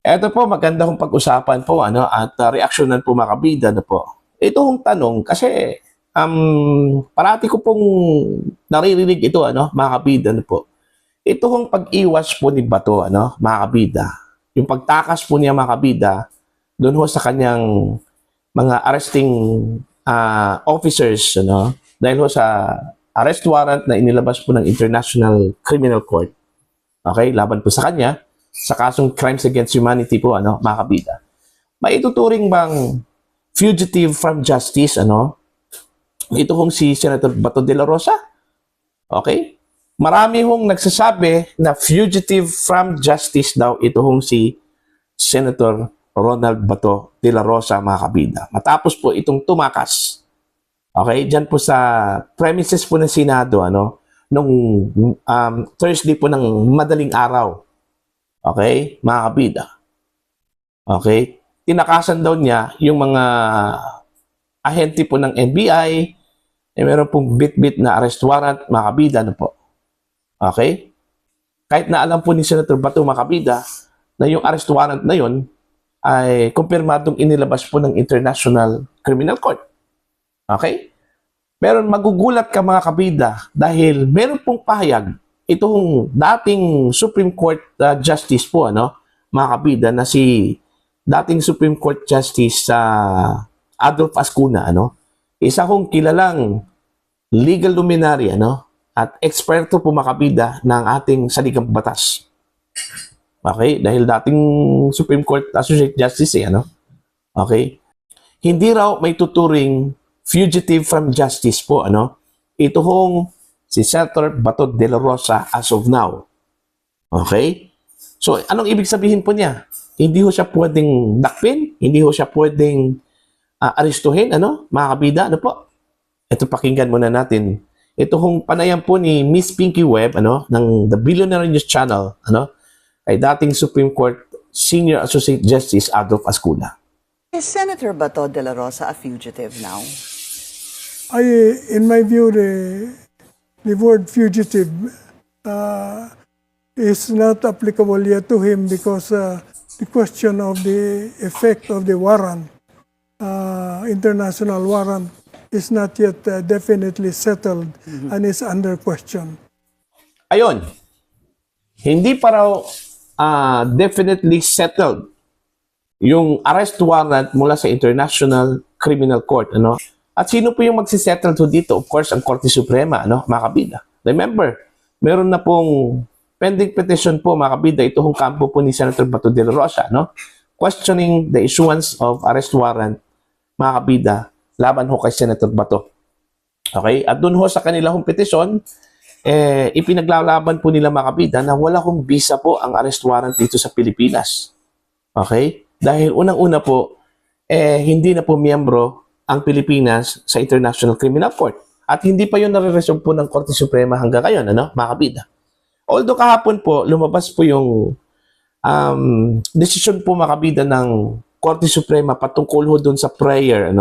Eto po, maganda kong pag-usapan po at reaksyonan po mga kabida na po. Ito hong tanong kasi parati ko pong naririnig ito mga kabida na po. Ito hong pag-iwas po ni Bato mga kabida. Yung pagtakas po niya mga kabida doon ho sa kanyang mga arresting officers dahil ho sa arrest warrant na inilabas po ng International Criminal Court. Okay, laban po sa kanya sa kasong crimes against humanity po mga kabida. Maituturing bang fugitive from justice ito hong si Senator Bato de la Rosa? Okay? Marami hong nagsasabi na fugitive from justice daw ito hong si Senator Ronald Bato de la Rosa mga kabida. Matapos po itong tumakas. Okay? Diyan po sa premises po ng Senado nung Thursday po ng madaling araw. Okay? Mga kabida. Okay? Tinakasan daw niya yung mga ahente po ng NBI, meron pong bit-bit na arrest warrant, mga kabida po. Okay? Kahit na alam po ni Senator Bato, mga kabida, na yung arrest warrant na yun ay kumpirmadong inilabas po ng International Criminal Court. Okay? Pero magugulat ka mga kabida dahil meron pong pahayag itong dating Supreme Court Justice po, mga kabida, na si dating Supreme Court Justice Adolf Ascuna, isa kong kilalang legal luminary, at eksperto po mga kabida ng ating saligang batas. Okay? Dahil dating Supreme Court Associate Justice, Okay? Hindi raw may tuturing fugitive from justice po, ito hong si Senator Bato de la Rosa as of now. Okay? So, anong ibig sabihin po niya? Hindi ho siya pwedeng dakpin, hindi ho siya pwedeng aristuhin, mga kabida, po? Ito, pakinggan muna natin. Ito hong panayam po ni Miss Pinky Webb, ng The Billionaire News Channel, kay dating Supreme Court Senior Associate Justice Adolf Ascuna. Is Senator Bato de la Rosa a fugitive now? In my view, the word fugitive is not applicable yet to him because the question of the effect of the warrant, international warrant, is not yet definitely settled and is under question. Ayon, hindi pa raw definitely settled yung arrest warrant mula sa International Criminal Court, At sino po yung magsisettle to dito? Of course, ang Korte Suprema, mga kabida. Remember, meron na pong pending petition po, mga kabida, ito hong kampo po ni Senator Bato de la Rosa, questioning the issuance of arrest warrant, mga kabida, laban ho kay Senator Bato. Okay? At dun ho sa kanilang petisyon, ipinaglalaban po nila, mga kabida, na wala hong visa po ang arrest warrant dito sa Pilipinas. Okay? Dahil unang-una po, hindi na po miyembro ang Pilipinas sa International Criminal Court. At hindi pa yun nare-resolve po ng Korte Suprema hanggang ngayon, mga kabida. Although kahapon po, lumabas po yung desisyon po, mga kabida, ng Korte Suprema patungkol ho dun sa prayer,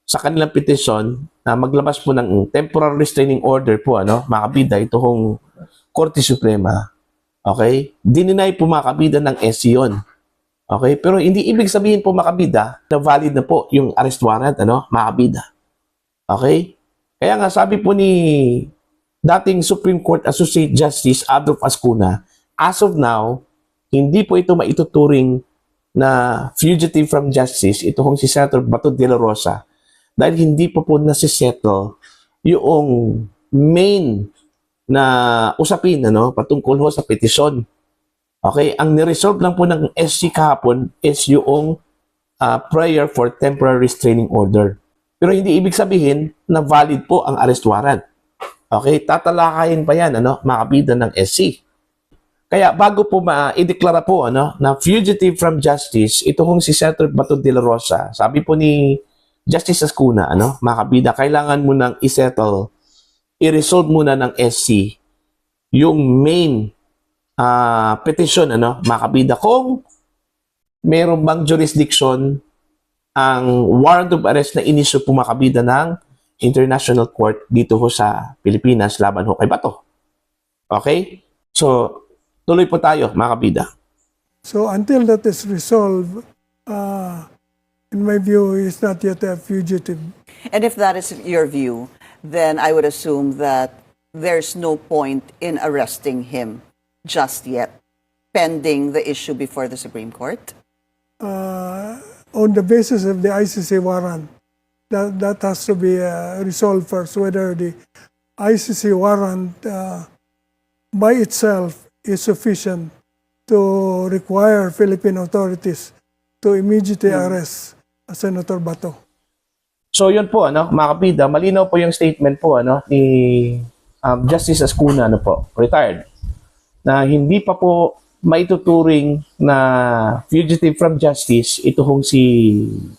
sa kanilang petition na maglabas po ng temporary restraining order po, mga kabida, ito hong Korte Suprema. Okay? Dininay po, mga kabida, ng SC yun. Okay? Pero hindi ibig sabihin po, mga kabida, na valid na po yung arrest warrant, mga kabida. Okay? Kaya nga sabi po ni dating Supreme Court Associate Justice Adolf Ascuna, as of now, hindi po ito maituturing na fugitive from justice, ito hong si Senator Bato de la Rosa, dahil hindi po nasisettle yung main na usapin patungkol ho sa petisyon. Okay, ang niresolve lang po ng SC kahapon is yung prayer for temporary restraining order. Pero hindi ibig sabihin na valid po ang arrest warrant. Okay, tatalakayin pa yan, mga kabida ng SC. Kaya bago po ma-ideklara po na fugitive from justice, ito kong si Senator Bato de la Rosa, sabi po ni Justice Ascuna, mga kabida, kailangan mo nang isettle, i-resolve muna ng SC yung main petition, mga kabida, kung meron bang jurisdiction ang warrant of arrest na inisyu po, mga kabida, ng International Court dito ho sa Pilipinas laban ho kay Bato. Okay? So, tuloy po tayo, mga kabida. So until that is resolved, in my view, he's not yet a fugitive. And if that is your view, then I would assume that there's no point in arresting him just yet, pending the issue before the Supreme Court? On the basis of the ICC warrant, that has to be resolved first, whether the ICC warrant by itself is sufficient to require Philippine authorities to immediately arrest Senator Bato. So yun po, mga kapida, malinaw po yung statement po ni Justice Ascuna, retired, na hindi pa po maituturing na fugitive from justice ito hong si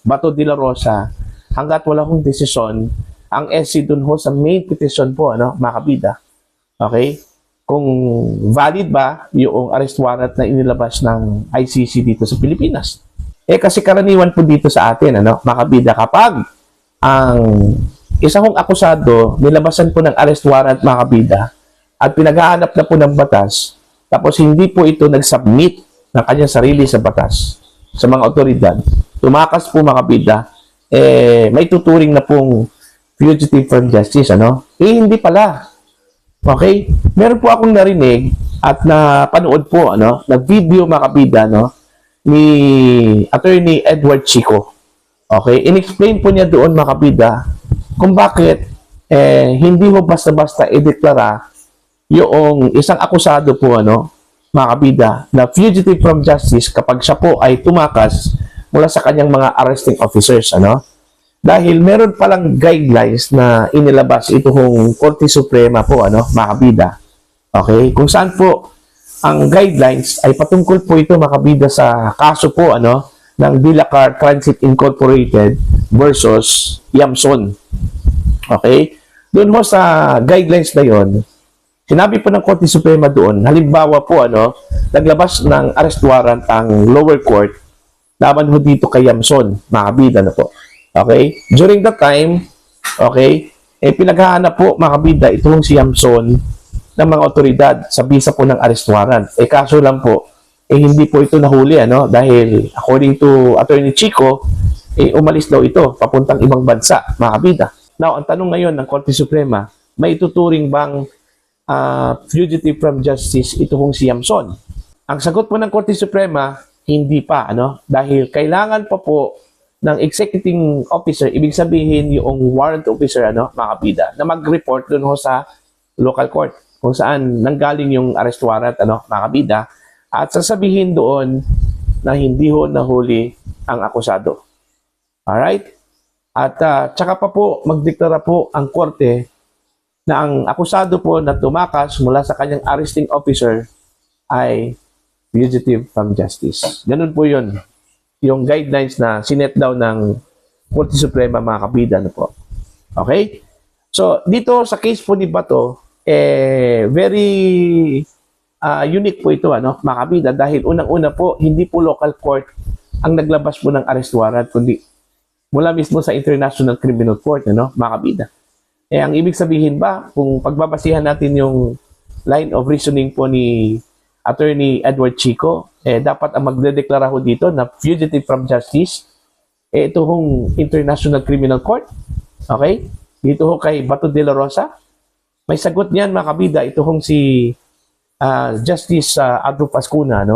Bato de la Rosa hanggat wala hong desisyon ang SC dun ho sa main petition po, mga kapida. Okay? Kung valid ba yung arrest warrant na inilabas ng ICC dito sa Pilipinas. Kasi karaniwan po dito sa atin, mga kabida, kapag ang isa kong akusado, nilabasan po ng arrest warrant, mga kabida, at pinaghahanap na po ng batas, tapos hindi po ito nag-submit ng kanyang sarili sa batas, sa mga otoridad, tumakas po, mga kabida, may tuturing na pong fugitive from justice, hindi pala. Okay? Meron po akong narinig at napanood po, nag-video, mga kabida, ni Attorney Edward Chico. Okay? In-explain po niya doon, mga kabida, kung bakit hindi mo basta-basta ideklara yung isang akusado po, mga kabida, na fugitive from justice kapag siya po ay tumakas mula sa kanyang mga arresting officers, Dahil meron palang guidelines na inilabas itong Korte Suprema po, mga kabida. Okay? Kung saan po ang guidelines ay patungkol po ito, mga kabida, sa kaso po, ng Dilacar Transit Incorporated versus Yamson. Okay? Doon ho sa guidelines na yon, sinabi po ng Korte Suprema doon, halimbawa po, naglabas ng arrest warrant ang lower court laban ho dito kay Yamson, mga kabida, po. Okay? During that time, okay, pinaghahanap po, mga kabida, itong si Yamson ng mga otoridad sa bisa po ng arrest warrant. Kaso lang po, hindi po ito nahuli, dahil according to Attorney Chico, umalis daw ito papuntang ibang bansa, mga kabida. Now, ang tanong ngayon ng Korte Suprema, may tuturing bang fugitive from justice ito kung si Yamson? Ang sagot po ng Korte Suprema, hindi pa, dahil kailangan pa po ng executing officer, ibig sabihin yung warrant officer, mga kabida, na mag-report dun ho sa local court kung saan nanggaling yung arrest warrant, mga kabida, at sasabihin doon na hindi ho nahuli ang akusado. Alright? At tsaka pa po, magdeklara po ang korte na ang akusado po na tumakas mula sa kanyang arresting officer ay fugitive from justice. Ganun po yun. Yung guidelines na sinet daw ng Korte Suprema, mga kabida, po. Okay? So, dito sa case po ni Bato, very unique po ito, mga kabida, dahil unang-una po, hindi po local court ang naglabas po ng arrest warrant, kundi mula mismo sa International Criminal Court, mga kabida. Ang ibig sabihin ba, kung pagbabasihan natin yung line of reasoning po ni Attorney Edward Chico, dapat ang magdedeklara ho dito na fugitive from justice, ito hong International Criminal Court. Okay? Dito ho kay Bato de la Rosa. May sagot niyan, mga kabida, ito hong si Justice Adolfo Ascuna,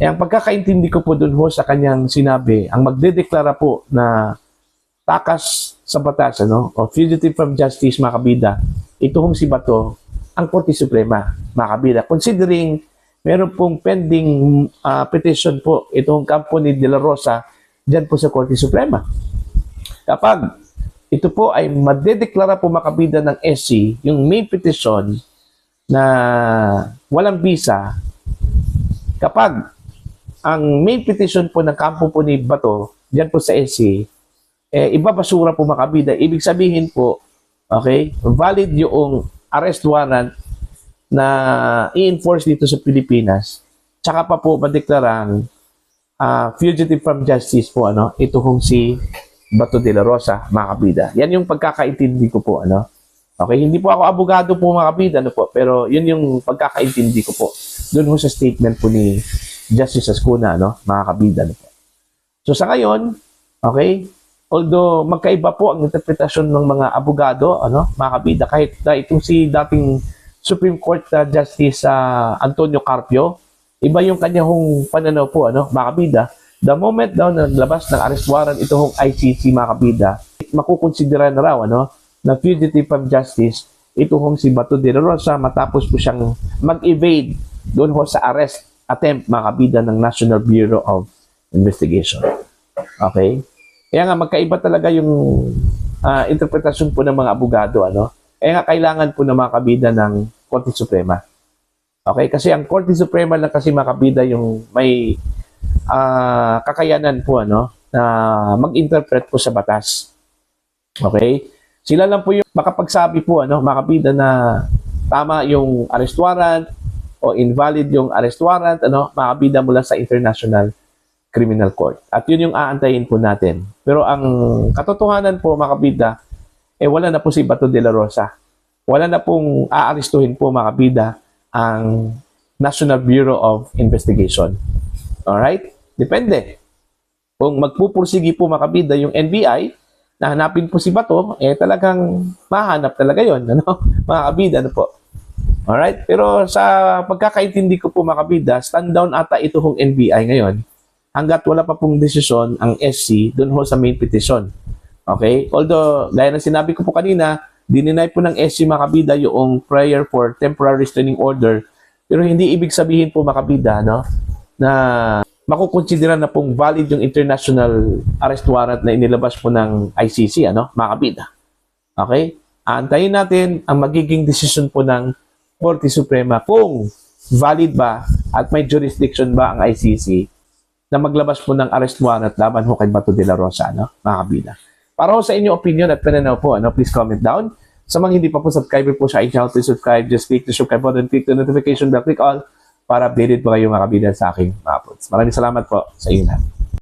ang pagkakaintindi ko po dun ho sa kanyang sinabi, ang magdedeklara po na takas sa batas, o fugitive from justice, mga kabida, ito hong si Bato, ang Korte Suprema, mga kabida. Considering meron pong pending petition po itong kampo ni De La Rosa dyan po sa Korte Suprema. Kapag ito po ay madedeklara po, mga kabida, ng SC, yung main petition na walang visa, kapag ang main petition po ng kampo po ni Bato dyan po sa SC, ibabasura po, mga kabida. Ibig sabihin po, okay, valid yung arrest warrant na i-enforce dito sa Pilipinas, tsaka pa po madeklarang fugitive from justice po, ito hong si Bato de la Rosa, mga kabida. Yan yung pagkakaintindi ko po, Okay, hindi po ako abogado po, mga kabida, po, pero yun yung pagkakaintindi ko po doon ho sa statement po ni Justice Ascuna, no, mga kabida. No po. So sa ngayon, okay, although magkaiba po ang interpretasyon ng mga abogado, ano, mga kabida, kahit na itong si dating Supreme Court Justice Antonio Carpio, iba yung kanyang pananaw po, ano, mga kabida. The moment daw na naglabas ng arrest warrant itong ICC, mga kabida, makukonsidera na raw, ano, na fugitive from justice itong si Bato de la Rosa matapos po siyang mag-evade doon ho sa arrest attempt, mga kabida, ng National Bureau of Investigation. Okay? Kaya nga magkaiba talaga yung interpretasyon po ng mga abogado, ano? Kaya nga kailangan po ng mga kabida ng Korte Suprema. Okay? Kasi ang Korte Suprema lang kasi, mga kabida, yung may kakayanan po, ano, na mag-interpret po sa batas. Okay? Sila lang po yung makapagsabi po, ano, mga kabida, na tama yung arrest warrant o invalid yung arrest warrant, ano, mga kabida, mula sa International Criminal Court. At yun yung aantayin po natin. Pero ang katotohanan po, mga kabida, wala na po si Bato de la Rosa. Wala na pong aarestuhin po, mga kabida, ang National Bureau of Investigation. Alright? Depende. Kung magpupursigi po, mga kabida, yung NBI, na hanapin po si Bato, talagang mahanap talaga yon, ano? Mga kabida, ano po. Alright? Pero sa pagkakaintindi ko po, mga kabida, stand down ata ito hong NBI ngayon, hanggat wala pa pong desisyon ang SC dun ho sa main petition. Okay? Although, gaya ng sinabi ko po kanina, dininay po ng SC, mga kabida, yung prayer for temporary restraining order, pero hindi ibig sabihin po, mga kabida, no, na makukonsidera na pong valid yung international arrest warrant na inilabas po ng ICC, ano, mga kabida. Okay? Aantayin natin ang magiging desisyon po ng Korte Suprema kung valid ba at may jurisdiction ba ang ICC na maglabas po ng arrest warrant laban ho kay Bato de la Rosa, no, mga kabida. Para ho sa inyong opinion at pananaw po, ano, please comment down. Sa mga hindi pa po subscriber po sa aking channel, please subscribe. Just click the subscribe button, click the notification bell, click all para updated po kayo, mga kabida, sa aking uploads. Maraming salamat po sa inyo lahat.